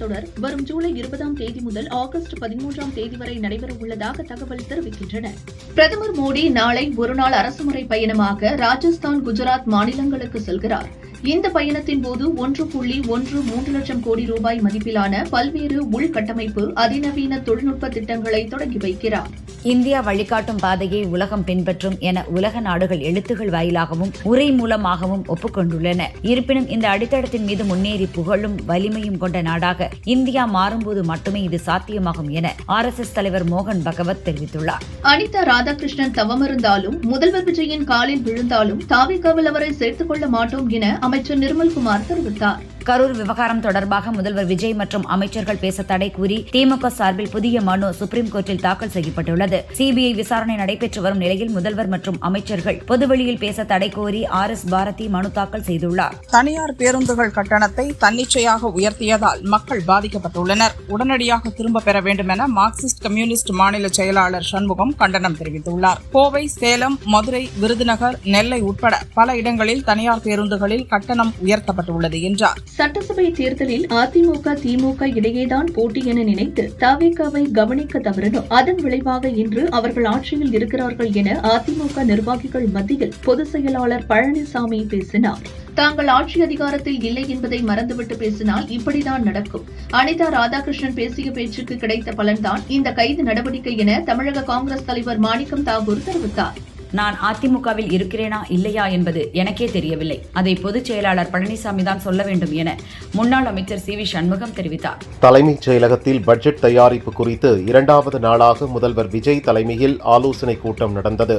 கூட்டத்தொடர் வரும் ஜூலை 20ஆம் தேதி முதல் ஆகஸ்ட் 13ஆம் தேதி வரை நடைபெறவுள்ளதாக தகவல் தெரிவிக்கின்றன. பிரதமர் மோடி நாளை ஒருநாள் அரசுமுறை பயணமாக ராஜஸ்தான், குஜராத் மாநிலங்களுக்கு செல்கிறார். இந்த பயணத்தின் போது 1.13 லட்சம் கோடி ரூபாய் மதிப்பிலான பல்வேறு உள்கட்டமைப்பு, அதிநவீன தொழில்நுட்ப திட்டங்களை தொடங்கி வைக்கிறார். இந்தியா வழிகாட்டும் பாதையை உலகம் பின்பற்றும் என உலக நாடுகள் எழுத்துகள் வாயிலாகவும் உரை மூலமாகவும் ஒப்புக்கொண்டுள்ளன. இருப்பினும் இந்த அடித்தளத்தின் மீது முன்னேறி புகழும் வலிமையும் கொண்ட நாடாக இந்தியா மாறும்போது மட்டுமே இது சாத்தியமாகும் என RSS தலைவர் மோகன் பகவத் தெரிவித்துள்ளார். அனிதா ராதாகிருஷ்ணன் தவமிருந்தாலும், முதல்வர் விஜயின் காலில் விழுந்தாலும் தாவேகாவில் அவரை சேர்த்துக் கொள்ள மாட்டோம் என அமைச்சர் நிர்மல்குமார் தெரிவித்தார். கரூர் விவகாரம் தொடர்பாக முதல்வர் விஜய் மற்றும் அமைச்சர்கள் பேச தடை கூறி திமுக சார்பில் புதிய மனு சுப்ரீம் கோர்ட்டில் தாக்கல் செய்யப்பட்டுள்ளது. CBI விசாரணை நடைபெற்று வரும் நிலையில் முதல்வர் மற்றும் அமைச்சர்கள் பொதுவெளியில் பேச தடை கோரி RS பாரதி மனு தாக்கல் செய்துள்ளார். தனியார் பேருந்துகள் கட்டணத்தை தன்னிச்சையாக உயர்த்தியதால் மக்கள் பாதிக்கப்பட்டுள்ளனர். உடனடியாக திரும்ப பெற வேண்டும் என மார்க்சிஸ்ட் கம்யூனிஸ்ட் மாநில செயலாளர் சண்முகம் கண்டனம் தெரிவித்துள்ளார். கோவை, சேலம், மதுரை, விருதுநகர், நெல்லை உட்பட பல இடங்களில் தனியார் பேருந்துகளில் கட்டணம் உயர்த்தப்பட்டுள்ளது என்றார். சட்டசபை தேர்தலில் அதிமுக, திமுக இடையேதான் போட்டி என நினைத்து தாவேகாவை கவனிக்க தவறணும். அதன் விளைவாக இன்று அவர்கள் ஆட்சியில் இருக்கிறார்கள் என அதிமுக நிர்வாகிகள் மத்தியில் பொதுச் செயலாளர் பழனிசாமி பேசினார். தாங்கள் ஆட்சி அதிகாரத்தில் இல்லை என்பதை மறந்துவிட்டு பேசினால் இப்படிதான் நடக்கும். அனிதா ராதாகிருஷ்ணன் பேசிய பேச்சுக்கு கிடைத்த பலன்தான் இந்த கைது நடவடிக்கை என தமிழக காங்கிரஸ் தலைவர் மாணிக்கம் தாகூர் தெரிவித்தார். நான் அதிமுகவில் இருக்கிறேனா இல்லையா என்பது எனக்கே தெரியவில்லை. அதை பொதுச் செயலாளர் பழனிசாமி தான் சொல்ல வேண்டும் என முன்னாள் அமைச்சர் CV சண்முகம் தெரிவித்தார். தலைமைச் செயலகத்தில் பட்ஜெட் தயாரிப்பு குறித்து 2வது நாளாக முதல்வர் விஜய் தலைமையில் ஆலோசனை கூட்டம் நடந்தது.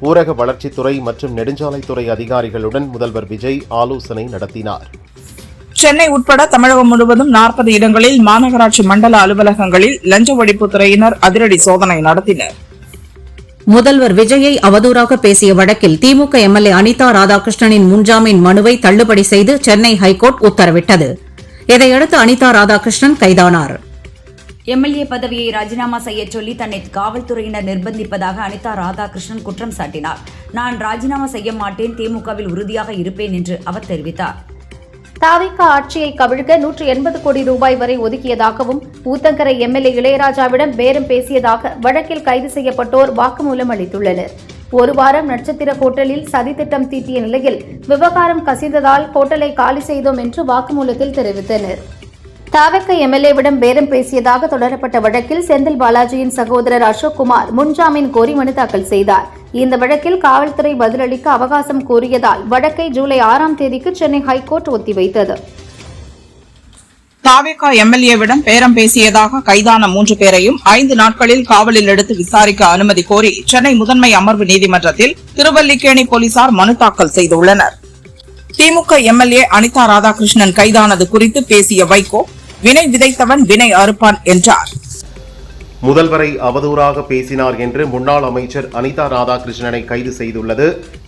ஊரக வளர்ச்சித்துறை மற்றும் நெடுஞ்சாலைத்துறை அதிகாரிகளுடன் முதல்வர் விஜய் ஆலோசனை நடத்தினார். சென்னை உட்பட தமிழகம் முழுவதும் 40 இடங்களில் மாநகராட்சி மண்டல அலுவலகங்களில் லஞ்ச ஒழிப்புத்துறையினர் அதிரடி சோதனை நடத்தினர். முதல்வர் விஜயை அவதூறாக பேசிய வழக்கில் திமுக MLA அனிதா ராதாகிருஷ்ணனின் முன்ஜாமீன் மனுவை தள்ளுபடி செய்து சென்னை ஹைகோர்ட் உத்தரவிட்டது. இதையடுத்து அனிதா ராதாகிருஷ்ணன் கைதானார். MLA பதவியை ராஜினாமா செய்யச் சொல்லி தன்னை காவல்துறையினர் நிர்பந்திப்பதாக அனிதா ராதாகிருஷ்ணன் குற்றம் சாட்டினார். நான் ராஜினாமா செய்ய மாட்டேன், திமுகவில் உறுதியாக இருப்பேன் என்று அவர் தெரிவித்தார். தாவேக ஆட்சியை கவிழ்க்க 180 கோடி ரூபாய் வரை ஒதுக்கியதாகவும் ஊத்தங்கரை MLA இளையராஜாவிடம் பேரம் பேசியதாக வழக்கில் கைது செய்யப்பட்டோர் வாக்குமூலம் அளித்துள்ளனர். ஒரு வாரம் நட்சத்திர ஹோட்டலில் சதித்திட்டம் தீட்டிய நிலையில் விவகாரம் கசிந்ததால் ஹோட்டலை காலி செய்தோம் என்று வாக்குமூலத்தில் தெரிவித்தனர். தாவேக MLAவிடம் பேரம் பேசியதாக தொடரப்பட்ட வழக்கில் செந்தில் பாலாஜியின் சகோதரர் அசோக்குமார் முன்ஜாமீன் கோரி மனு தாக்கல் செய்தார். இந்த வழக்கில் காவல்துறை பதிலளிக்க அவகாசம் கோரியதால் வழக்கை ஜூலை 6ஆம் தேதிக்கு சென்னை ஹைகோர்ட் ஒத்திவைத்தது. தாவேக MLAவிடம் பேரம் பேசியதாக கைதான 3 பேரையும் 5 நாட்களில் காவலில் எடுத்து விசாரிக்க அனுமதி கோரி சென்னை முதன்மை அமர்வு நீதிமன்றத்தில் திருவல்லிக்கேணி போலீசார் மனு தாக்கல் செய்துள்ளனர். திமுக MLA அனிதா ராதாகிருஷ்ணன் கைதானது குறித்து பேசிய வைகோ, வினை விதைத்தவன் வினை அறுப்பான் என்றார். முதல்வரை அவதூறாக பேசினார் என்று முன்னாள் அமைச்சர் அனிதா ராதாகிருஷ்ணனை கைது செய்துள்ளது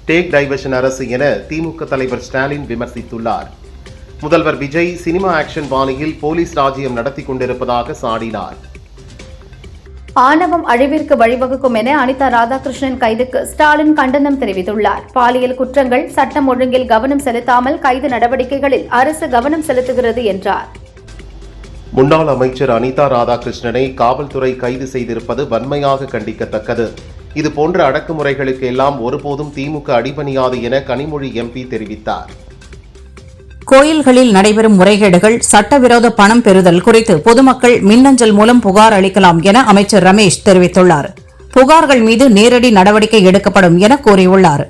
டேக் டைவர்ஷன் அரசு என திமுக தலைவர் ஸ்டாலின் விமர்சித்துள்ளார். முதல்வர் விஜய் சினிமா ஆக்ஷன் பாணியில் போலீஸ் ராஜ்யம் நடத்தி கொண்டிருப்பதாக சாடினார். ஆணவம் அழிவிற்கு வழிவகுக்கும் என அனிதா ராதாகிருஷ்ணன் கைதுக்கு ஸ்டாலின் கண்டனம் தெரிவித்துள்ளார். பாலியல் குற்றங்கள், சட்டம் ஒழுங்கில் கவனம் செலுத்தாமல் கைது நடவடிக்கைகளில் அரசு கவனம் செலுத்துகிறது என்றார். முன்னாள் அமைச்சர் அனிதா ராதாகிருஷ்ணனை காவல்துறை கைது செய்திருப்பது வன்மையாக கண்டிக்கத்தக்கது. இதுபோன்ற அடக்குமுறைகளுக்கு எல்லாம் ஒருபோதும் திமுக அடிபணியாது என கனிமொழி MP தெரிவித்தார். கோயில்களில் நடைபெறும் முறைகேடுகள், சட்டவிரோத பணம் பெறுதல் குறித்து பொதுமக்கள் மின்னஞ்சல் மூலம் புகார் அளிக்கலாம் என அமைச்சர் ரமேஷ் தெரிவித்துள்ளார். புகார்கள் மீது நேரடி நடவடிக்கை எடுக்கப்படும் என கூறியுள்ளார்.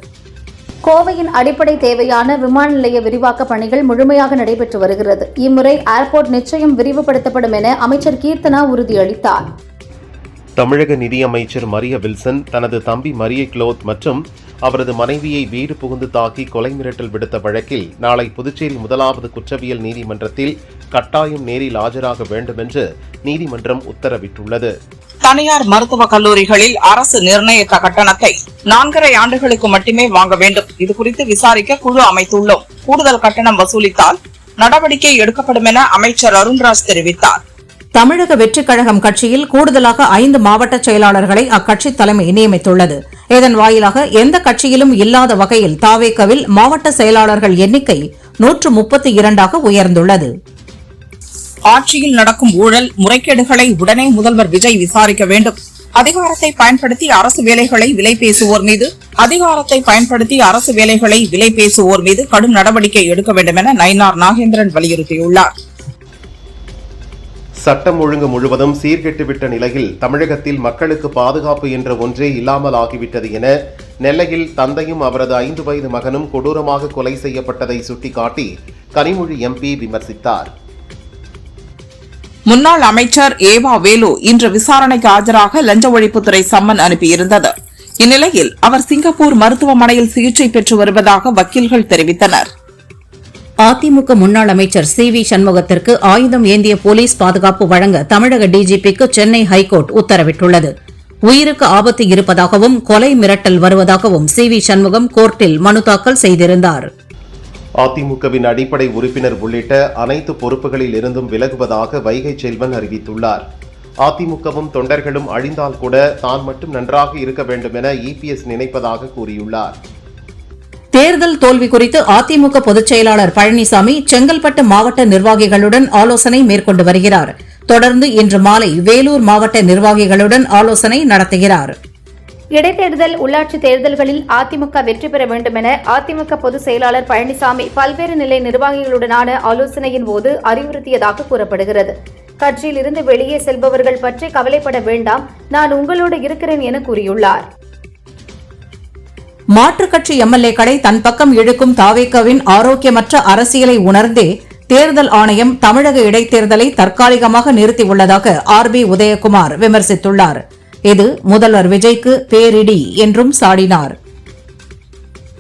கோவையின் அடிப்படை தேவையான விமான நிலைய விரிவாக்க பணிகள் முழுமையாக நடைபெற்று வருகிறது. இம்முறை ஏர்போர்ட் நிச்சயம் விரிவுபடுத்தப்படும் என அமைச்சர் கீர்த்தனா உறுதியளித்தார். தமிழக நிதியமைச்சர் மரிய வில்சன் தனது தம்பி மரிய கிளோத் மற்றும் அவரது மனைவியை வீடு புகுந்து தாக்கி கொலை மிரட்டல் விடுத்த வழக்கில் நாளை புதுச்சேரி 1வது குற்றவியல் நீதிமன்றத்தில் கட்டாயம் நேரில் ஆஜராக வேண்டும் என்று நீதிமன்றம் உத்தரவிட்டுள்ளது. தனியார் மருத்துவக் கல்லூரிகளில் அரசு நிர்ணயித்த கட்டணத்தை 4.5 ஆண்டுகளுக்கு மட்டுமே வாங்க வேண்டும். இதுகுறித்து விசாரிக்க குழு அமைத்துள்ளோம். கூடுதல் கட்டணம் வசூலித்தால் நடவடிக்கை எடுக்கப்படும் என அமைச்சர் அருண்ராஜ் தெரிவித்தார். தமிழக வெற்றிக் கழகம் கட்சியில் கூடுதலாக 5 மாவட்ட செயலாளர்களை அக்கட்சி தலைமை நியமித்துள்ளது. இதன் வாயிலாக எந்த கட்சியிலும் இல்லாத வகையில் தாவேகவில் மாவட்ட செயலாளர்கள் எண்ணிக்கை 132ஆக உயர்ந்துள்ளது. ஆட்சியில் நடக்கும் ஊழல் முறைகேடுகளை உடனே முதல்வர் விஜய் விசாரிக்க வேண்டும். அதிகாரத்தை பயன்படுத்தி அரசு வேலைகளை விலை பேசுவோர் மீது கடும் நடவடிக்கை எடுக்க வேண்டும் என நயினார் நாகேந்திரன் வலியுறுத்தியுள்ளார். சட்டம் ஒழுங்கு முழுவதும் சீர்கெட்டுவிட்ட நிலையில் தமிழகத்தில் மக்களுக்கு பாதுகாப்பு என்ற ஒன்றே இல்லாமல் ஆகிவிட்டது என நெல்லையில் தந்தையும் அவரது 5 வயது மகனும் கொடூரமாக கொலை செய்யப்பட்டதை சுட்டிக்காட்டி கனிமொழி எம்பி விமர்சித்தார். முன்னாள் அமைச்சர் ஏவா வேலு இன்று விசாரணைக்கு ஆஜராக லஞ்ச ஒழிப்புத்துறை சம்மன் அனுப்பியிருந்தது. இந்நிலையில் அவர் சிங்கப்பூர் மருத்துவமனையில் சிகிச்சை பெற்று வருவதாக வக்கீல்கள் தெரிவித்தனர். அதிமுக முன்னாள் அமைச்சர் சி.வி. சண்முகத்திற்கு ஆயுதம் ஏந்திய போலீஸ் பாதுகாப்பு வழங்க தமிழக டிஜிபிக்கு சென்னை ஹைகோர்ட் உத்தரவிட்டுள்ளது. உயிருக்கு ஆபத்து இருப்பதாகவும் கொலை மிரட்டல் வருவதாகவும் சி.வி. சண்முகம் கோர்ட்டில் மனு தாக்கல் செய்திருந்தார். அதிமுகவின் அடிப்படை உறுப்பினர் உள்ளிட்ட அனைத்து பொறுப்புகளில் இருந்தும் விலகுவதாக வைகை செல்வன் அறிவித்துள்ளார். அதிமுகவும் தொண்டர்களும் அழிந்தால் கூட தான் மட்டும் நன்றாக இருக்க வேண்டும் என இபிஎஸ் நினைப்பதாக கூறியுள்ளார். தேர்தல் தோல்வி குறித்து அதிமுக பொதுச் செயலாளர் பழனிசாமி செங்கல்பட்டு மாவட்ட நிர்வாகிகளுடன் ஆலோசனை மேற்கொண்டு வருகிறார். தொடர்ந்து இன்று மாலை வேலூர் மாவட்ட நிர்வாகிகளுடன் ஆலோசனை நடத்துகிறார். இடைத்தேர்தல் உள்ளாட்சி தேர்தல்களில் அதிமுக வெற்றி பெற வேண்டும் என அதிமுக பொதுச் செயலாளர் பழனிசாமி பல்வேறு நிலை நிர்வாகிகளுடனான ஆலோசனையின் போது அறிவுறுத்தியதாக கூறப்படுகிறது. கட்சியில் இருந்து வெளியே செல்பவர்கள் பற்றி கவலைப்பட வேண்டாம், நான் உங்களோடு இருக்கிறேன் என கூறியுள்ளார். மாற்றுக் கட்சி எம்எல்ஏக்களை தன் பக்கம் இழுக்கும் தாவேகாவின் ஆரோக்கியமற்ற அரசியலை உணர்ந்தே தேர்தல் ஆணையம் தமிழக இடைத்தேர்தலை தற்காலிகமாக நிறுத்தியுள்ளதாக ஆர்.பி. உதயகுமார் விமர்சித்துள்ளார். இது முதல்வர் விஜய்க்கு பேரிடி என்றும் சாடினார்.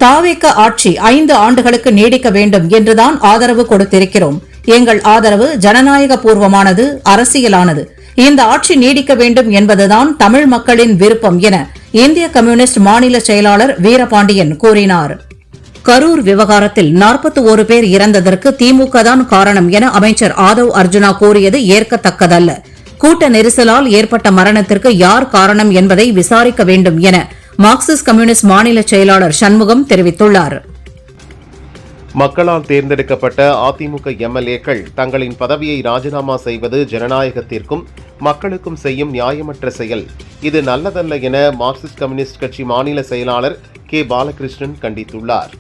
தாவேகா ஆட்சி 5 ஆண்டுகளுக்கு நீடிக்க வேண்டும் என்றுதான் ஆதரவு கொடுத்திருக்கிறோம். எங்கள் ஆதரவு ஜனநாயக பூர்வமானது, அரசியலானது. இந்த ஆட்சி நீடிக்க வேண்டும் என்பதுதான் தமிழ் மக்களின் விருப்பம் என இந்திய கம்யூனிஸ்ட் மாநில செயலாளர் வீரபாண்டியன் கூறினார். கரூர் விவகாரத்தில் 41 பேர் இறந்ததற்கு திமுக தான் காரணம் என அமைச்சர் ஆதவ் அர்ஜுனா கூறியது ஏற்கத்தக்கதல்ல. கூட்ட நெரிசலால் ஏற்பட்ட மரணத்திற்கு யார் காரணம் என்பதை விசாரிக்க வேண்டும் என மார்க்சிஸ்ட் கம்யூனிஸ்ட் மாநில செயலாளர் சண்முகம் தெரிவித்துள்ளார். மக்களால் தேர்ந்தெடுக்கப்பட்ட அதிமுக எம்எல்ஏக்கள் தங்களின் பதவியை ராஜினாமா செய்வது ஜனநாயகத்திற்கும் மக்களுக்கும் செய்யும் நியாயமற்ற செயல். இது நல்லதல்ல என மார்க்சிஸ்ட் கம்யூனிஸ்ட் கட்சி மாநில செயலாளர் கே. பாலகிருஷ்ணன் கண்டித்துள்ளார்.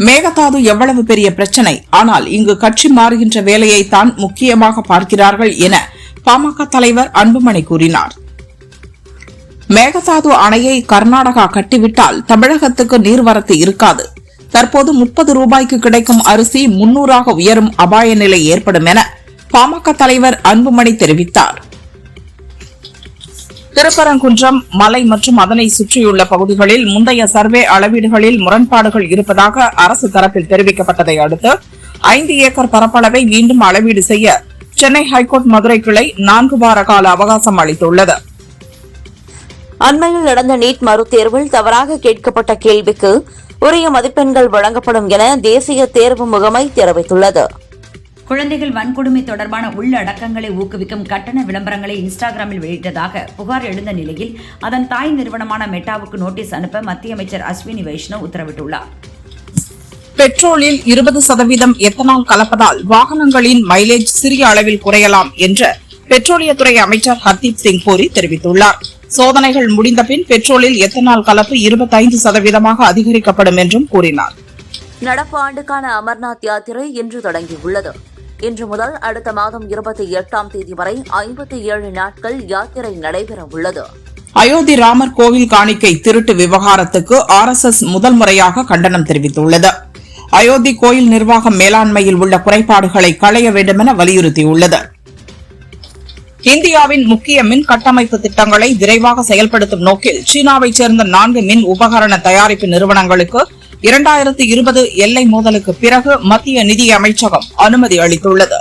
மேகதாது எவ்வளவு பெரிய பிரச்சனை, ஆனால் இங்கு கட்சி மாறுகின்ற வேலையை தான் முக்கியமாக பார்க்கிறார்கள் என பாமக தலைவர் அன்புமணி கூறினார். மேகதாது அணையை கர்நாடகா கட்டிவிட்டால் தமிழகத்துக்கு நீர்வரத்து இருக்காது. தற்போது 30 ரூபாய்க்கு கிடைக்கும் அரிசி 300 உயரும் அபாய நிலை ஏற்படும் என பாமக தலைவர் அன்புமணி தெரிவித்தார். திருப்பரங்குன்றம் மலை மற்றும் அதனை சுற்றியுள்ள பகுதிகளில் முந்தைய சர்வே அளவீடுகளில் முரண்பாடுகள் இருப்பதாக அரசு தரப்பில் தெரிவிக்கப்பட்டதை அடுத்து 5 ஏக்கர் பரப்பளவை மீண்டும் அளவீடு செய்ய சென்னை ஹைகோர்ட் மதுரை கிளை 4 வார கால அவகாசம் அளித்துள்ளது. அண்மையில் நடந்த நீட் மறுதேர்வில் தவறாக கேட்கப்பட்ட கேள்விக்கு உரிய மதிப்பெண்கள் வழங்கப்படும் என தேசிய தேர்வு முகமை தெரிவித்துள்ளது. குழந்தைகள் வன்கொடுமை தொடர்பான உள்ளடக்கங்களை ஊக்குவிக்கும் கட்டண விளம்பரங்களை இன்ஸ்டாகிராமில் வெளியிட்டதாக புகார் எழுந்த நிலையில் அதன் தாய் நிறுவனமான மெட்டாவுக்கு நோட்டீஸ் அனுப்ப மத்திய அமைச்சர் அஸ்வினி வைஷ்ணவ் உத்தரவிட்டுள்ளார். பெட்ரோலில் 20% எத்தனால் கலப்பதால் வாகனங்களின் மைலேஜ் சிறிய அளவில் குறையலாம் என்று பெட்ரோலியத்துறை அமைச்சர் ஹர்தீப் சிங் பூரி தெரிவித்துள்ளார். சோதனைகள் முடிந்தபின் பெட்ரோலில் எத்தனால் கலப்பு 25% அதிகரிக்கப்படும் என்றும் கூறினார். நடப்பு ஆண்டுக்கான அமர்நாத் யாத்திரை இன்று தொடங்கியுள்ளது. இன்று முதல் அடுத்த மாதம் 28ஆம் தேதி வரை 57 நாட்கள் யாத்திரை நடைபெற உள்ளது. அயோத்தி ராமர் கோவில் காணிக்கை திருட்டு விவகாரத்துக்கு RSS முதல் முறையாக கண்டனம் தெரிவித்துள்ளது. அயோத்தி கோயில் நிர்வாக மேலாண்மையில் உள்ள குறைபாடுகளை களைய வேண்டும் என வலியுறுத்தியுள்ளது. இந்தியாவின் முக்கிய மின் கட்டமைப்பு திட்டங்களை விரைவாக செயல்படுத்தும் நோக்கில் சீனாவைச் சேர்ந்த 4 மின் உபகரண தயாரிப்பு நிறுவனங்களுக்கு 2020 எல்லை மோதலுக்கு பிறகு மத்திய நிதி அமைச்சகம் அனுமதி அளித்துள்ளது.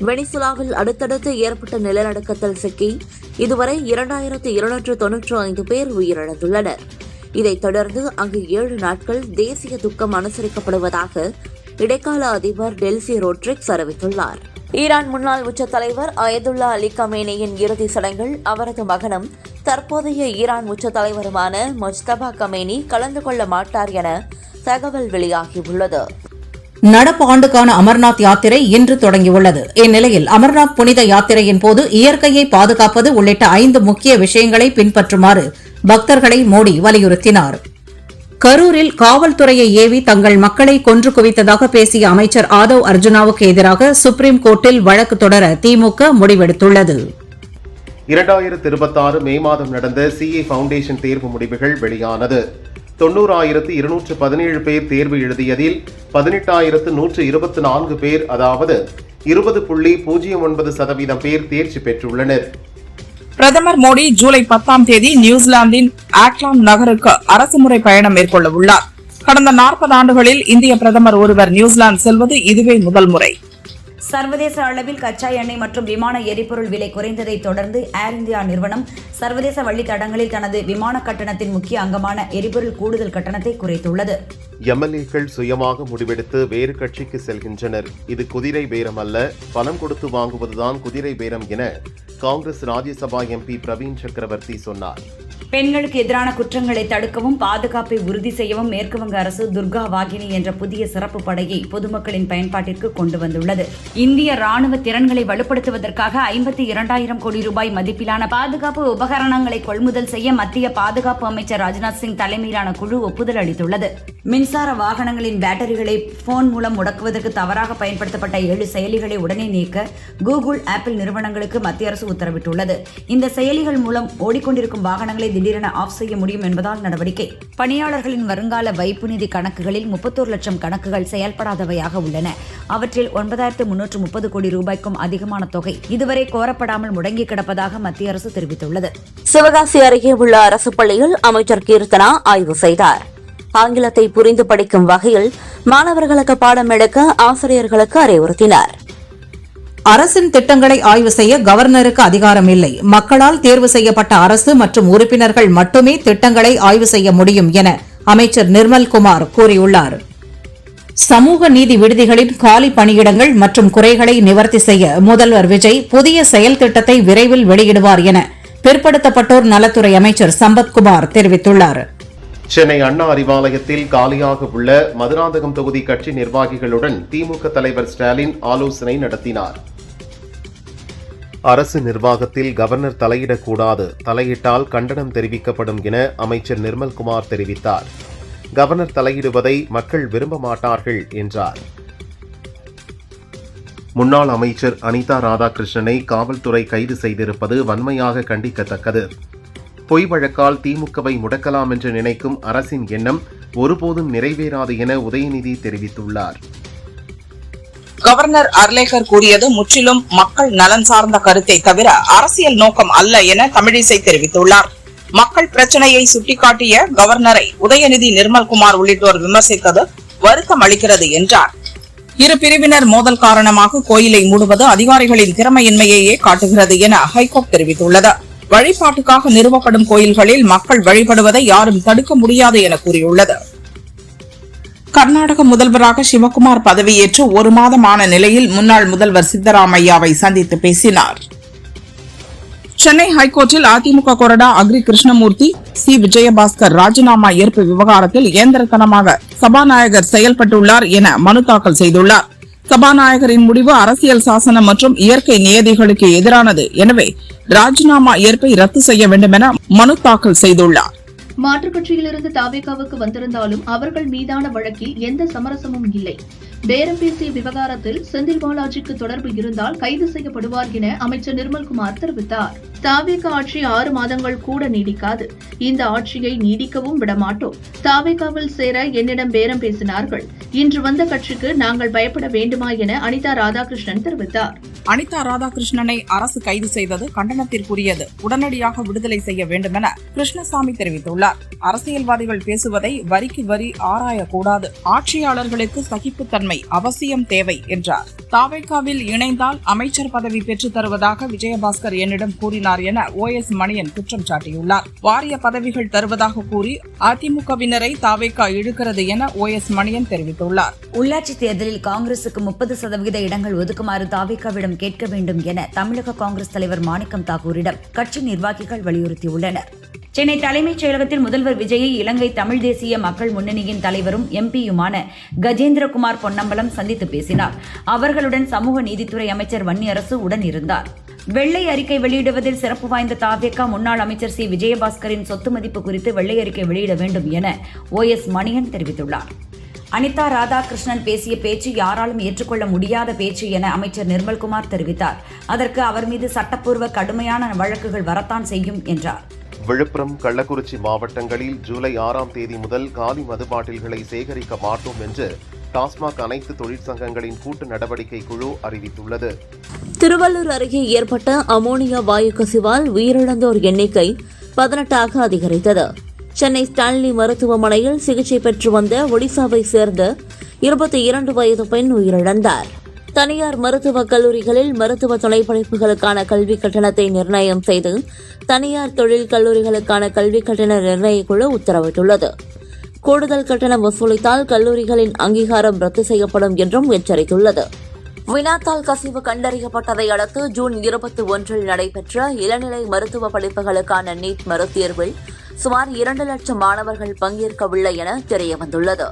வெனிசுலாவில் அடுத்தடுத்து ஏற்பட்ட நிலநடுக்கத்தில் சிக்கி இதுவரை 2295 பேர் உயிரிழந்துள்ளனர். இதைத் தொடர்ந்து அங்கு 7 நாட்கள் தேசிய துக்கம் அனுசரிக்கப்படுவதாக இடைக்கால அதிபர் டெல்சி ரோட்ரிக்ஸ் அறிவித்துள்ளார். ஈரான் முன்னாள் உச்ச தலைவர் அயதுல்லா அலி கமேனியின் இறுதி சடங்கில் அவரது மகனும் தற்போதைய ஈரான் உச்ச தலைவருமான முஜ்தபா கமேனி கலந்து கொள்ள மாட்டார் என தகவல் வெளியாகியுள்ளது. நடப்பு ஆண்டுக்கான அமர்நாத் யாத்திரை இன்று தொடங்கியுள்ளது. இந்நிலையில் அமர்நாத் புனித யாத்திரையின் போது இயற்கையை பாதுகாப்பது உள்ளிட்ட 5 முக்கிய விஷயங்களை பின்பற்றுமாறு பக்தர்களை மோடி வலியுறுத்தினார். கரூரில் காவல்துறையை ஏவி தங்கள் மக்களை கொன்று குவித்ததாக பேசிய அமைச்சர் ஆதவ் அர்ஜுனாவுக்கு எதிராக சுப்ரீம் கோர்ட்டில் வழக்கு தொடர திமுக முடிவெடுத்துள்ளது. 2026 மே மாதம் நடந்த CA ஃபவுண்டேஷன் தேர்வு முடிவுகள் வெளியானது. 90,217 பேர் தேர்வு எழுதியதில் 18,124 பேர், அதாவது 20.09% பேர் தேர்ச்சி பெற்றுள்ளனர். பிரதமர் மோடி ஜூலை 10ஆம் தேதி நியூசிலாந்தின் ஆக்லாந்து நகருக்கு அரசுமுறை பயணம் மேற்கொள்ள உள்ளார். கடந்த 40 ஆண்டுகளில் இந்திய பிரதமர் ஒருவர் நியூசிலாந்து செல்வது இதுவே முதல் முறை. சர்வதேச அளவில் கச்சா எண்ணெய் மற்றும் விமான எரிபொருள் விலை குறைந்ததை தொடர்ந்து ஏர் இந்தியா நிறுவனம் சர்வதேச வழித்தடங்களில் தனது விமான கட்டணத்தின் முக்கிய அங்கமான எரிபொருள் கூடுதல் கட்டணத்தை குறைத்துள்ளது. எம்எல்ஏக்கள் சுயமாக முடிவெடுத்து வேறு கட்சிக்கு செல்கின்றனர். இது குதிரை பேரம் அல்ல, பணம் கொடுத்து வாங்குவதுதான் குதிரை பேரம் என காங்கிரஸ் ராஜ்யசபா MP பிரவீன் சக்கரவர்த்தி சொன்னார். பெண்களுக்கு எதிரான குற்றங்களை தடுக்கவும் பாதுகாப்பை உறுதி செய்யவும் மேற்குவங்க அரசு துர்கா வாகினி என்ற புதிய சிறப்பு படையை பொதுமக்களின் பயன்பாட்டிற்கு கொண்டு வந்துள்ளது. இந்திய ராணுவ திறன்களை வலுப்படுத்துவதற்காக 52,000 கோடி ரூபாய் மதிப்பிலான பாதுகாப்பு உபகரணங்களை கொள்முதல் செய்ய மத்திய பாதுகாப்பு அமைச்சர் ராஜ்நாத் சிங் தலைமையிலான குழு ஒப்புதல் அளித்துள்ளது. மின்சார வாகனங்களின் பேட்டரிகளை போன் மூலம் முடக்குவதற்கு தவறாக பயன்படுத்தப்பட்ட 7 செயலிகளை உடனே நீக்க கூகுள், ஆப்பிள் நிறுவனங்களுக்கு மத்திய அரசு உத்தரவிட்டுள்ளது. இந்த செயலிகள் மூலம் ஓடிக்கொண்டிருக்கும் வாகனங்களை திடீரென ஆஃப் செய்ய முடியும் என்பதால் நடவடிக்கை. பணியாளர்களின் வருங்கால வைப்பு நிதி கணக்குகளில் 31 லட்சம் கணக்குகள் செயல்படாதவையாக உள்ளன. அவற்றில் 9,330 கோடி ரூபாய்க்கும் அதிகமான தொகை இதுவரை கோரப்படாமல் முடங்கி கிடப்பதாக மத்திய அரசு தெரிவித்துள்ளது. சிவகாசி அருகே உள்ள அரசு பள்ளியில் அமைச்சர் கீர்த்தனா ஆய்வு செய்தார். ஆங்கிலத்தை புரிந்து படிக்கும் வகையில் மாணவர்களுக்கு பாடம் எடுக்க ஆசிரியர்களுக்கு அறிவுறுத்தினார். அரசின் திட்டங்களை ஆய்வு செய்ய கவர்னருக்கு அதிகாரம் இல்லை. மக்களால் தேர்வு செய்யப்பட்ட அரசு மற்றும் உறுப்பினர்கள் மட்டுமே திட்டங்களை ஆய்வு செய்ய முடியும் என அமைச்சர் நிர்மல்குமார் கூறியுள்ளார். சமூக நீதி விடுதிகளின் காலி பணியிடங்கள் மற்றும் குறைகளை நிவர்த்தி செய்ய முதல்வர் விஜய் புதிய செயல் திட்டத்தை விரைவில் வெளியிடுவார் என பிற்படுத்தப்பட்டோர் நலத்துறை அமைச்சர் சம்பத்குமார் தெரிவித்துள்ளார். சென்னை அண்ணா அறிவாலயத்தில் காலியாக உள்ள மதுராந்தகம் தொகுதி கட்சி நிர்வாகிகளுடன் திமுக தலைவர் ஸ்டாலின் ஆலோசனை நடத்தினார். அரசு நிர்வாகத்தில் கவர்னர் தலையிடக்கூடாது, தலையிட்டால் கண்டனம் தெரிவிக்கப்படும் என அமைச்சர் நிர்மல்குமார் தெரிவித்தார். கவர்னர் தலையிடுவதை மக்கள் விரும்ப மாட்டார்கள் என்றார். முன்னாள் அமைச்சர் அனிதா ராதாகிருஷ்ணனை காவல்துறை கைது செய்திருப்பது வன்மையாக கண்டிக்கத்தக்கது. பொய் வழக்கால் திமுகவை முடக்கலாம் என்று நினைக்கும் அரசின் எண்ணம் ஒருபோதும் நிறைவேறாது என உதயநிதி தெரிவித்துள்ளார். கவர்னர் அர்லேகர் கூறியது முற்றிலும் மக்கள் நலன் சார்ந்த கருத்தை தவிர அரசியல் நோக்கம் அல்ல என தமிழிசை தெரிவித்துள்ளார். மக்கள் பிரச்சனையை சுட்டிக்காட்டிய கவர்னரை உதயநிதி, நிர்மல்குமார் உள்ளிட்டோர் விமர்சித்தது வருத்தம் அளிக்கிறது என்றார். இரு பிரிவினர் மோதல் காரணமாக கோயிலை மூடுவது அதிகாரிகளின் திறமையின்மையையே காட்டுகிறது என ஹைகோர்ட் தெரிவித்துள்ளது. வழிபாட்டுக்காக நிறுவப்படும் கோயில்களில் மக்கள் வழிபடுவதை யாரும் தடுக்க முடியாது என கூறியுள்ளது. கர்நாடக முதல்வராக சிவகுமார் பதவியேற்று 1 மாதம் ஆன நிலையில் முன்னாள் முதல்வர் சித்தராமையாவை சந்தித்து பேசினார். சென்னை ஹைகோர்ட்டில் அதிமுக கொறடா அக்ரி கிருஷ்ணமூர்த்தி, சி. விஜயபாஸ்கர் ராஜினாமா ஏற்பு விவகாரத்தில் இயந்திரத்தனமாக சபாநாயகர் செயல்பட்டுள்ளார் என மனு தாக்கல் செய்துள்ளார். சபாநாயகரின் முடிவு அரசியல் சாசனம் மற்றும் இயற்கை நியதிகளுக்கு எதிரானது. எனவே ராஜினாமா ஏற்பை ரத்து செய்ய வேண்டும் என மனு தாக்கல் செய்துள்ளார். மாற்றுக் கட்சியிலிருந்து தாவேகாவுக்கு வந்திருந்தாலும் அவர்கள் மீதான வழக்கில் எந்த சமரசமும் இல்லை. பேரம் பேசிய விவகாரத்தில் செந்தில் பாலாஜிக்கு தொடர்பு இருந்தால் கைது செய்யப்படுவார் என அமைச்சர் நிர்மல்குமார் தெரிவித்தார். தாவேகா ஆட்சி 6 மாதங்கள் கூட நீடிக்காது. இந்த ஆட்சியை நீடிக்கவும் விடமாட்டோம். தாவேகாவில் சேர என்னிடம் பேரம் பேசினார்கள். இன்று வந்த கட்சிக்கு நாங்கள் பயப்பட வேண்டுமா என அனிதா ராதாகிருஷ்ணன் தெரிவித்தார். அனிதா ராதாகிருஷ்ணனை அரசு கைது செய்தது கண்டனத்திற்குரியது. உடனடியாக விடுதலை செய்ய வேண்டும் என கிருஷ்ணசாமி தெரிவித்துள்ளார். அரசியல்வாதிகள் பேசுவதை வரிக்கு வரி ஆராயக்கூடாது. ஆட்சியாளர்களுக்கு சகிப்புத்தன்மை அவசியம் தேவை என்றார். தாவேகாவில் இணைந்தால் அமைச்சர் பதவி பெற்றுத் தருவதாக விஜயபாஸ்கர் என்னிடம் கூறினார் என OS மணியன் குற்றம் சாட்டியுள்ளார். வாரிய பதவிகள் தருவதாக கூறி அதிமுகவினரை தாவேகா இழுக்கிறது என OS மணியன் தெரிவித்துள்ளார். உள்ளாட்சி தேர்தலில் காங்கிரசுக்கு 30% இடங்கள் ஒதுக்குமாறு தாவேகாவிடம் கேட்க வேண்டும் என தமிழக காங்கிரஸ் தலைவர் மாணிக்கம் தாக்கூரிடம் கட்சி நிர்வாகிகள் வலியுறுத்தியுள்ளனர். சென்னை தலைமைச் செயலகத்தில் முதல்வர் விஜயை இலங்கை தமிழ் தேசிய மக்கள் முன்னணியின் தலைவரும் எம்பியுமான கஜேந்திரகுமார் பொன்னம்பலம் சந்தித்து பேசினார். அவர்களுடன் சமூக நீதித்துறை அமைச்சர் வன்னியரசு உடன் இருந்தார். வெள்ளை அறிக்கை வெளியிடுவதில் சிறப்பு வாய்ந்த தாவேகா முன்னாள் அமைச்சர் சி விஜயபாஸ்கரின் சொத்து மதிப்பு குறித்து வெள்ளை அறிக்கை வெளியிட வேண்டும் என OS மணியன் தெரிவித்துள்ளார். அனிதா ராதாகிருஷ்ணன் பேசிய பேச்சு யாராலும் ஏற்றுக்கொள்ள முடியாத பேச்சு என அமைச்சர் நிர்மல்குமார் தெரிவித்தார். அதற்கு அவர் மீது சட்டப்பூர்வ கடுமையான வழக்குகள் வரத்தான் செய்யும் என்றார். விழுப்புரம், கள்ளக்குறிச்சி மாவட்டங்களில் ஜூலை 6ஆம் தேதி முதல் காலி மது பாட்டில்களை சேகரிக்க மாட்டோம் என்று டாஸ்மாக் அனைத்து தொழிற்சங்கங்களின் கூட்டு நடவடிக்கை குழு அறிவித்துள்ளது. திருவள்ளூர் அருகே ஏற்பட்ட அமோனியா வாயு கசிவால் உயிரிழந்தோர் எண்ணிக்கை 18ஆக அதிகரித்தது. சென்னை ஸ்டான்லி மருத்துவமனையில் சிகிச்சை பெற்று வந்த ஒடிசாவை சேர்ந்த 22 வயது பெண் உயிரிழந்தார். தனியார் மருத்துவக் கல்லூரிகளில் மருத்துவ துணை படிப்புகளுக்கான கல்விக் கட்டணத்தை நிர்ணயம் செய்து தனியார் தொழில் கல்லூரிகளுக்கான கல்விக் கட்டண நிர்ணய குழு உத்தரவிட்டுள்ளது. கூடுதல் கட்டணம் வசூலித்தால் கல்லூரிகளின் அங்கீகாரம் ரத்து செய்யப்படும் என்றும் எச்சரித்துள்ளது. வினாத்தாள் கசிவு கண்டறியப்பட்டதை அடுத்து ஜூன் 21 நடைபெற்ற இளநிலை மருத்துவ படிப்புகளுக்கான நீட் மறுதேர்வில் சுமார் 2 லட்சம் மாணவர்கள் பங்கேற்கவில்லை என தெரியவந்துள்ளது.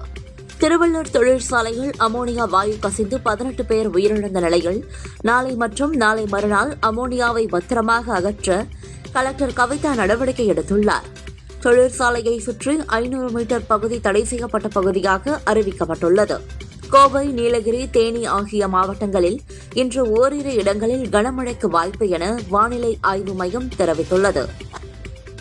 திருவள்ளூர் தொழிற்சாலையில் அமோனியா வாயு கசிந்து 18 பேர் உயிரிழந்த நிலையில் நாளை மற்றும் நாளை மறுநாள் அமோனியாவை பத்திரமாக அகற்ற கலெக்டர் கவிதா நடவடிக்கை எடுத்துள்ளார். தொழிற்சாலையை சுற்றி 500 மீட்டர் பகுதி தடை செய்யப்பட்ட பகுதியாக அறிவிக்கப்பட்டுள்ளது. கோவை, நீலகிரி, தேனி ஆகிய மாவட்டங்களில் இன்று ஓரிரு இடங்களில் கனமழைக்கு வாய்ப்பு என வானிலை ஆய்வு மையம் தெரிவித்துள்ளது.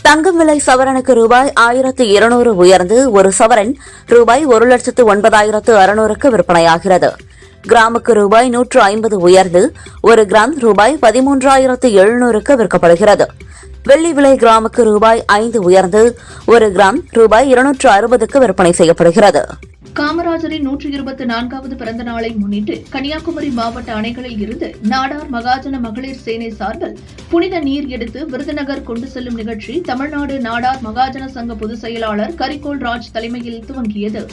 தங்கம் விலை சவரனுக்கு ரூபாய் 1200 உயர்ந்து ஒரு சவரன் ரூபாய் 1,09,600க்கு விற்பனையாகிறது. கிராமுக்கு ரூபாய் 150 உயர்ந்து ஒரு கிராம் ரூபாய் 13,700க்கு விற்கப்படுகிறது. வெள்ளி விலை கிராமுக்கு ரூபாய் 5 உயர்ந்து ஒரு கிராம் ரூபாய் 260க்கு விற்பனை செய்யப்படுகிறது. காமராஜரின் 124வது பிறந்த நாளை முன்னிட்டு கன்னியாகுமரி மாவட்ட அணைகளில் இருந்து நாடார் மகாஜன மகளிர் சேனை சார்பில் புனித நீர் எடுத்து விருதுநகர் கொண்டு செல்லும் நிகழ்ச்சி தமிழ்நாடு நாடார் மகாஜன சங்க பொதுச் செயலாளர் கரிகோல் ராஜ் தலைமையில் துவங்கியது.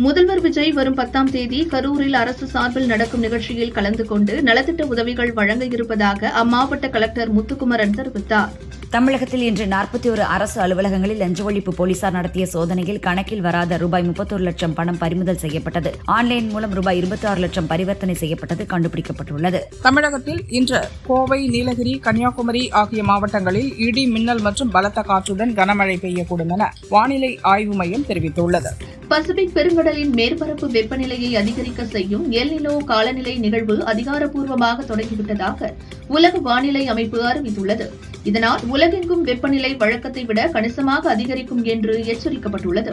முதல்வர் விஜய் வரும் 10ஆம் தேதி கரூரில் அரசு சார்பில் நடக்கும் நிகழ்ச்சியில் கலந்து கொண்டு நலத்திட்ட உதவிகள் வழங்க இருப்பதாக அம்மாவட்ட கலெக்டர் முத்துக்குமரன் தெரிவித்தார். தமிழகத்தில் இன்று 41 அரசு அலுவலகங்களில் லஞ்ச ஒழிப்பு போலீசார் நடத்திய சோதனையில் கணக்கில் வராத ரூபாய் 31 லட்சம் பணம் பறிமுதல் செய்யப்பட்டது. ஆன்லைன் மூலம் ரூபாய் 26 லட்சம் பரிவர்த்தனை செய்யப்பட்டது கண்டுபிடிக்கப்பட்டுள்ளது. தமிழகத்தில் இன்று கோவை, நீலகிரி, கன்னியாகுமரி ஆகிய மாவட்டங்களில் இடி, மின்னல் மற்றும் பலத்த காற்றுடன் கனமழை பெய்யக்கூடும் என வானிலை ஆய்வு மையம் தெரிவித்துள்ளது. பசிபிக் பெருங்கடலின் மேற்பரப்பு வெப்பநிலையை அதிகரிக்க செய்யும் எல் நினோ காலநிலை நிகழ்வு அதிகாரப்பூர்வமாக தொடங்கிவிட்டதாக உலக வானிலை அமைப்பு அறிவித்துள்ளது. இதனால் உலகெங்கும் வெப்பநிலை வழக்கத்தை விட கணிசமாக அதிகரிக்கும் என்று எச்சரிக்கப்பட்டுள்ளது.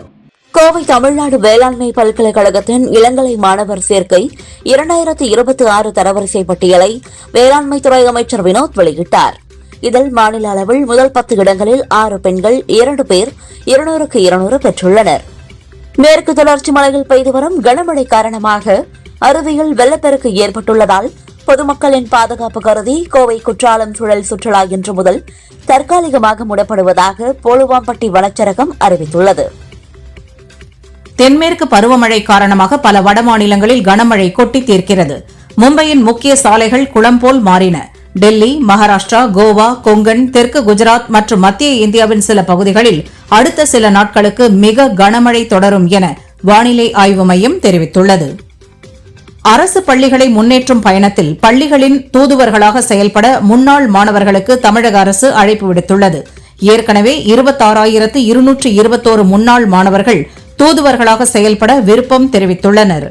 கோவை தமிழ்நாடு வேளாண்மை பல்கலைக்கழகத்தின் இளங்கலை மாணவர் சேர்க்கை 2026 தரவரிசை பட்டியலை வேளாண்மைத்துறை அமைச்சர் வினோத் வெளியிட்டார். இதில் மாநில அளவில் முதல் 10 இடங்களில் 6 பெண்கள், 2 பேர் 200க்கு 200 பெற்றுள்ளனர். மேற்கு தொடர்ச்சி மலையில் பெய்து வரும் கனமழை காரணமாக அருவியில் வெள்ளப்பெருக்கு ஏற்பட்டுள்ளதால் பொதுமக்களின் பாதுகாப்பு கருதி கோவை குற்றாலம் சுழல் சுற்றுலா இன்று முதல் தற்காலிகமாக மூடப்படுவதாக போலுவாம்பட்டி வனச்சரகம் அறிவித்துள்ளது. தென்மேற்கு பருவமழை காரணமாக பல வடமாநிலங்களில் கனமழை கொட்டி தீர்க்கிறது. மும்பையின் முக்கிய சாலைகள் குளம் போல் மாறின. டெல்லி, மகாராஷ்டிரா, கோவா, கொங்கன், தெற்கு குஜராத் மற்றும் மத்திய இந்தியாவின் சில பகுதிகளில் அடுத்த சில நாட்களுக்கு மிக கனமழை தொடரும் என வானிலை ஆய்வு மையம் தெரிவித்துள்ளது. அரசு பள்ளிகளை முன்னேற்றும் பயணத்தில் பள்ளிகளின் தூதுவர்களாக செயல்பட முன்னாள் மாணவர்களுக்கு தமிழக அரசு அழைப்பு விடுத்துள்ளது. ஏற்கனவே 26,221 முன்னாள் மாணவர்கள் தூதுவர்களாக செயல்பட விருப்பம் தெரிவித்துள்ளனர்.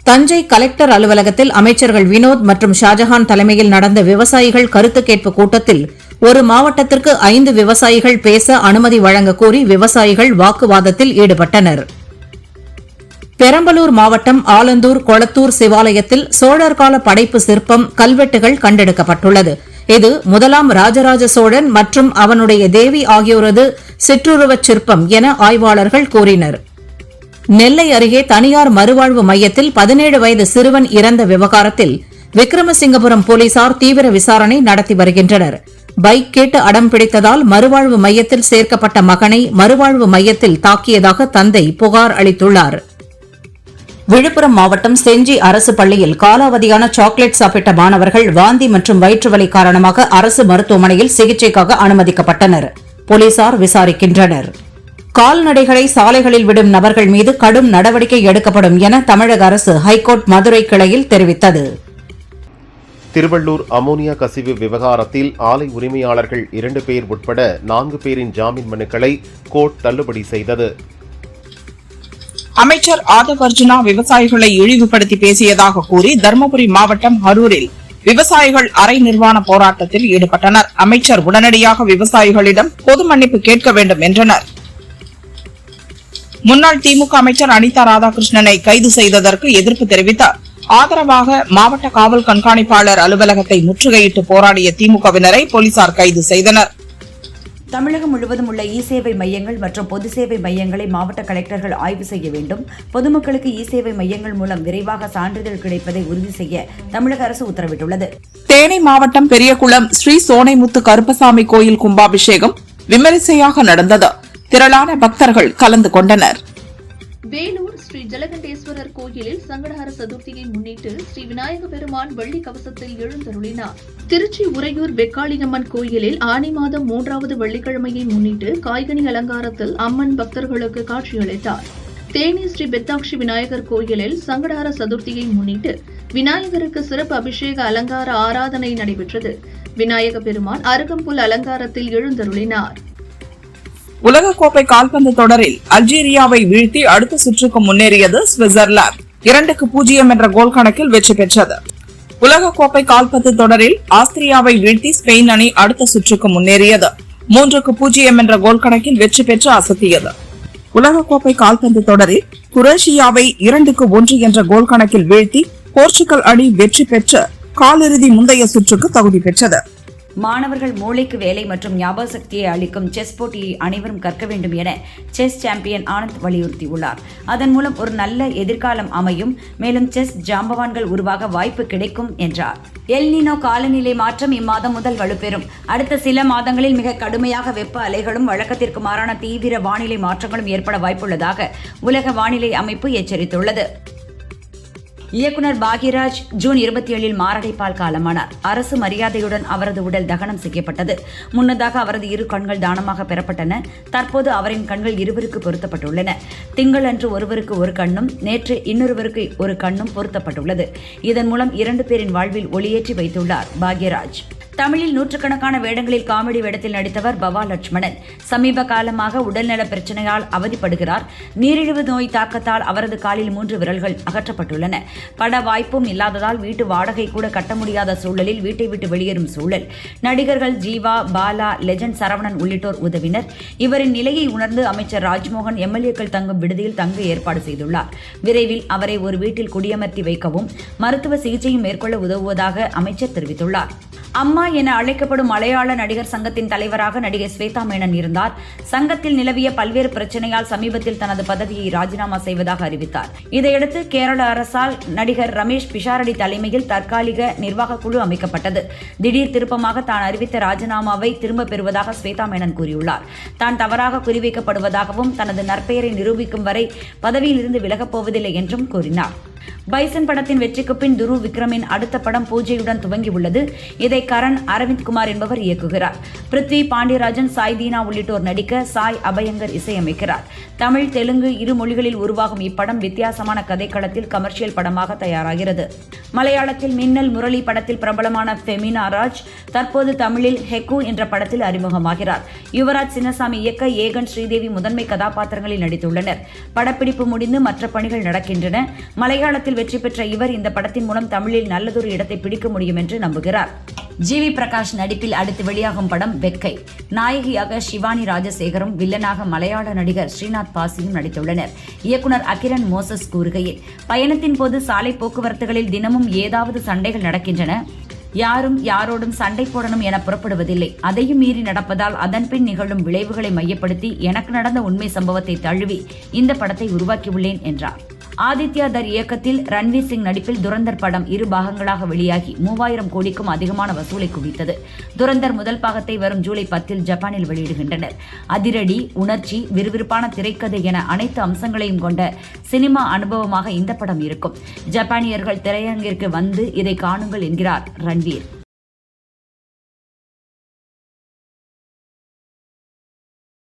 தஞ்சை கலெக்டர் அலுவலகத்தில் அமைச்சர்கள் வினோத் மற்றும் ஷாஜஹான் தலைமையில் நடந்த விவசாயிகள் கருத்து கேட்பு கூட்டத்தில் ஒரு மாவட்டத்திற்கு 5 விவசாயிகள் பேச அனுமதி வழங்க கோரி விவசாயிகள் வாக்குவாதத்தில் ஈடுபட்டனர். பெரம்பலூர் மாவட்டம் ஆலந்தூர் கொளத்தூர் சிவாலயத்தில் சோழர் கால படைப்பு சிற்பம் கல்வெட்டுகள் கண்டெடுக்கப்பட்டுள்ளது. இது முதலாம் ராஜராஜ சோழன் மற்றும் அவனுடைய தேவி ஆகியோரது சிற்றுருவச் சிற்பம் என ஆய்வாளர்கள் கூறினர். நெல்லை அருகே தனியார் மறுவாழ்வு மையத்தில் 17 வயது சிறுவன் இறந்த விவகாரத்தில் விக்ரமசிங்கபுரம் போலீசார் தீவிர விசாரணை நடத்தி வருகின்றனர். பைக் கேட்டு அடம் பிடித்ததால் மறுவாழ்வு மையத்தில் சேர்க்கப்பட்ட மகனை மறுவாழ்வு மையத்தில் தாக்கியதாக தந்தை புகார் அளித்துள்ளார். விழுப்புரம் மாவட்டம் செஞ்சி அரசு பள்ளியில் காலாவதியான சாக்லேட் சாப்பிட்ட மாணவர்கள் வாந்தி மற்றும் வயிற்றுவலி காரணமாக அரசு மருத்துவமனையில் சிகிச்சைக்காக அனுமதிக்கப்பட்டனர். போலீசார் விசாரிக்கின்றனர். கால்நடைகளை சாலைகளில் விடும் நபர்கள் மீது கடும் நடவடிக்கை எடுக்கப்படும் என தமிழக அரசு ஹைகோர்ட் மதுரை கிளையில் தெரிவித்தது. திருவள்ளூர் அமோனியா கசிவு விவகாரத்தில் ஆலை உரிமையாளர்கள் 2 பேர் உட்பட 4 பேரின் ஜாமீன் மனுக்களை கோர்ட் தள்ளுபடி செய்தது. அமைச்சர் ஆதவ் அர்ஜுனா விவசாயிகளை இழிவுபடுத்தி பேசியதாக கூறி தருமபுரி மாவட்டம் அரூரில் விவசாயிகள் அரை நிர்வாண போராட்டத்தில் ஈடுபட்டனர். அமைச்சர் உடனடியாக விவசாயிகளிடம் பொது மன்னிப்பு கேட்க வேண்டும் என்றனர். முன்னாள் திமுக அமைச்சர் அனிதா ராதாகிருஷ்ணனை கைது செய்ததற்கு எதிர்ப்பு தெரிவித்து ஆதரவாக மாவட்ட காவல் கண்காணிப்பாளர் அலுவலகத்தை முற்றுகையிட்டு போராடிய திமுகவினரை போலீசார் கைது செய்தனர். தமிழகம் முழுவதும் உள்ள இ-சேவை மையங்கள் மற்றும் பொது சேவை மையங்களை மாவட்ட கலெக்டர்கள் ஆய்வு செய்ய வேண்டும். பொதுமக்களுக்கு இ-சேவை மையங்கள் மூலம் விரைவாக சான்றிதழ் கிடைப்பதை உறுதி செய்ய தமிழக அரசு உத்தரவிட்டுள்ளது. தேனி மாவட்டம் பெரியகுளம் ஸ்ரீ சோனைமுத்து கருப்பசாமி கோயில் கும்பாபிஷேகம் விமரிசையாக நடந்தது. திரளான பக்தர்கள் கலந்து கொண்டனர். வேலூர் ஸ்ரீ ஜலகண்டேஸ்வரர் கோயிலில் சங்கடஹர சதுர்த்தியை முன்னிட்டு ஸ்ரீ விநாயக பெருமான் வெள்ளி கவசத்தில் எழுந்தருளினார். திருச்சி உறையூர் வெக்காளியம்மன் கோயிலில் ஆனி மாதம் 3வது வெள்ளிக்கிழமையை முன்னிட்டு காய்கனி அலங்காரத்தில் அம்மன் பக்தர்களுக்கு காட்சியளித்தார். தேனி ஸ்ரீ பெத்தாட்சி விநாயகர் கோயிலில் சங்கடஹர சதுர்த்தியை முன்னிட்டு விநாயகருக்கு சிறப்பு அபிஷேக அலங்கார ஆராதனை நடைபெற்றது. விநாயக பெருமான் அருகம்புல் அலங்காரத்தில் எழுந்தருளினார். உலகக்கோப்பை கால்பந்து தொடரில் அல்ஜீரியாவை வீழ்த்தி அடுத்த சுற்றுக்கு முன்னேறியது சுவிட்சர்லாந்து 2-0 என்ற கோல் கணக்கில் வெற்றி பெற்றது. உலகக்கோப்பை கால்பந்து தொடரில் ஆஸ்திரியாவை வீழ்த்தி ஸ்பெயின் அணி அடுத்த சுற்றுக்கு முன்னேறியது. 3-0 என்ற கோல் கணக்கில் வெற்றி பெற்று அசத்தியது. உலகக்கோப்பை கால்பந்து தொடரில் குரேஷியாவை 2-1 என்ற கோல் கணக்கில் வீழ்த்தி போர்ச்சுகல் அணி வெற்றி பெற்று காலிறுதி முந்தைய சுற்றுக்கு தகுதி பெற்றது. மாணவர்கள் மூளைக்கு வேலை மற்றும் ஞாபக சக்தியை அளிக்கும் செஸ் போட்டியை அனைவரும் கற்க வேண்டும் என செஸ் சாம்பியன் ஆனந்த் வலியுறுத்தியுள்ளார். அதன் மூலம் ஒரு நல்ல எதிர்காலம் அமையும், மேலும் செஸ் ஜாம்பவான்கள் உருவாக வாய்ப்பு கிடைக்கும் என்றார். எல் நீனோ காலநிலை மாற்றம் இம்மாதம் முதல் வலுப்பெறும். அடுத்த சில மாதங்களில் மிக கடுமையாக வெப்ப அலைகளும் வழக்கத்திற்கு மாறான தீவிர வானிலை மாற்றங்களும் ஏற்பட வாய்ப்புள்ளதாக உலக வானிலை அமைப்பு எச்சரித்துள்ளது. இயக்குனர் பாக்யராஜ் ஜூன் 27 மாரடைப்பால் காலமானார். அரசு மரியாதையுடன் அவரது உடல் தகனம் செய்யப்பட்டது. முன்னதாக அவரது 2 கண்கள் தானமாக பெறப்பட்டன. தற்போது அவரின் கண்கள் இருவருக்கு பொருத்தப்பட்டுள்ளன. திங்களன்று ஒருவருக்கு 1 கண்ணும் நேற்று இன்னொருவருக்கு 1 கண்ணும் பொருத்தப்பட்டுள்ளது. இதன் மூலம் 2 பேரின் வாழ்வில் ஒளியேற்றி வைத்துள்ளார் பாக்யராஜ். தமிழில் நூற்றுக்கணக்கான வேடங்களில் காமெடி வேடத்தில் நடித்தவர் பவா லட்சுமணன். சமீப காலமாக உடல்நல பிரச்சனையால் அவதிப்படுகிறார். நீரிழிவு நோய் தாக்கத்தால் அவரது காலில் 3 விரல்கள் அகற்றப்பட்டுள்ளன. பட வாய்ப்பும் இல்லாததால் வீட்டு வாடகை கூட கட்ட முடியாத சூழலில் வீட்டை விட்டு வெளியேறும் சூழல். நடிகர்கள் ஜீவா, பாலா, லெஜண்ட் சரவணன் உள்ளிட்டோர் உதவினர். இவரின் நிலையை உணர்ந்து அமைச்சர் ராஜ்மோகன் எம்எல்ஏக்கள் தங்கும் விடுதியில் தங்க ஏற்பாடு செய்துள்ளார். விரைவில் அவரை ஒரு வீட்டில் குடியமர்த்தி வைக்கவும் மருத்துவ சிகிச்சையும் மேற்கொள்ள உதவுவதாக அமைச்சர் தெரிவித்துள்ளார். அம்மா என அழைக்கப்படும் மலையாள நடிகர் சங்கத்தின் தலைவராக நடிகை ஸ்வேதா மேனன் இருந்தார். சங்கத்தில் நிலவிய பல்வேறு பிரச்சனையால் சமீபத்தில் தனது பதவியை ராஜினாமா செய்வதாக அறிவித்தார். இதையடுத்து கேரள அரசால் நடிகர் ரமேஷ் பிஷாரடி தலைமையில் தற்காலிக நிர்வாக குழு அமைக்கப்பட்டது. திடீர் திருப்பமாக தான் அறிவித்த ராஜினாமாவை திரும்ப பெறுவதாக ஸ்வேதா மேனன் கூறியுள்ளார். தான் தவறாக குறிவைக்கப்படுவதாகவும் தனது நற்பெயரை நிரூபிக்கும் வரை பதவியில் இருந்து விலகப் போவதில்லை என்றும் கூறினார். பைசன் படத்தின் வெற்றிக்கு பின் துருவ் விக்ரமின் அடுத்த படம் பூஜையுடன் துவங்கியுள்ளது. இதை கரண் அரவிந்த் குமார் என்பவர் இயக்குகிறார். பிருத்வி, பாண்டியராஜன், சாய் தீனா உள்ளிட்டோர் நடிக்க சாய் அபயங்கர் இசையமைக்கிறார். தமிழ், தெலுங்கு 2 மொழிகளில் உருவாகும் இப்படம் வித்தியாசமான கதைக்களத்தில் கமர்ஷியல் படமாக தயாராகிறது. மலையாளத்தில் மின்னல் முரளி படத்தில் பிரபலமான ஃபெமினா ராஜ் தற்போது தமிழில் ஹெக்கு என்ற படத்தில் அறிமுகமாகிறார். யுவராஜ் சின்னசாமி இயக்க ஏகன், ஸ்ரீதேவி முதன்மை கதாபாத்திரங்களில் நடித்துள்ளனர். படப்பிடிப்பு முடிந்து மற்ற பணிகள் நடக்கின்றன. மலையாளத்தில் வெற்றி பெற்ற இவர் இந்த படத்தின் மூலம் தமிழில் நல்லதொரு இடத்தை பிடிக்க முடியும் என்று நம்புகிறார். ஜிவி பிரகாஷ் நடிப்பில் அடுத்து வெளியாகும் படம் வெக்கை. நாயகியாக ஷிவானி ராஜசேகரும் வில்லனாக மலையாள நடிகர் ஸ்ரீநாத் பாசியும் நடித்துள்ளனர். இயக்குனர் அகிரன் மோசஸ் கூறுகையில், பயணத்தின் போது சாலை போக்குவரத்துகளில் தினமும் ஏதாவது சண்டைகள் நடக்கின்றன. யாரும் யாரோடும் சண்டை போடணும் என புறப்படுவதில்லை. அதையும் மீறி நடப்பதால் அதன் பின் நிகழும் விளைவுகளை மையப்படுத்தி எனக்கு நடந்த உண்மை சம்பவத்தை தழுவி இந்த படத்தை உருவாக்கியுள்ளேன் என்றார். ஆதித்யா தர் இயக்கத்தில் ரன்வீர் சிங் நடிப்பில் துரந்தர் படம் 2 பாகங்களாக வெளியாகி 3000 கோடிக்கும் அதிகமான வசூலை குவித்தது. துரந்தர் முதல் பாகத்தை வரும் ஜூலை 10 ஜப்பானில் வெளியிடுகின்றனர். அதிரடி, உணர்ச்சி, விறுவிறுப்பான திரைக்கதை என அனைத்து அம்சங்களையும் கொண்ட சினிமா அனுபவமாக இந்த படம் இருக்கும். ஜப்பானியர்கள் திரையரங்கிற்கு வந்து இதை காணுங்கள் என்கிறார் ரன்வீர்.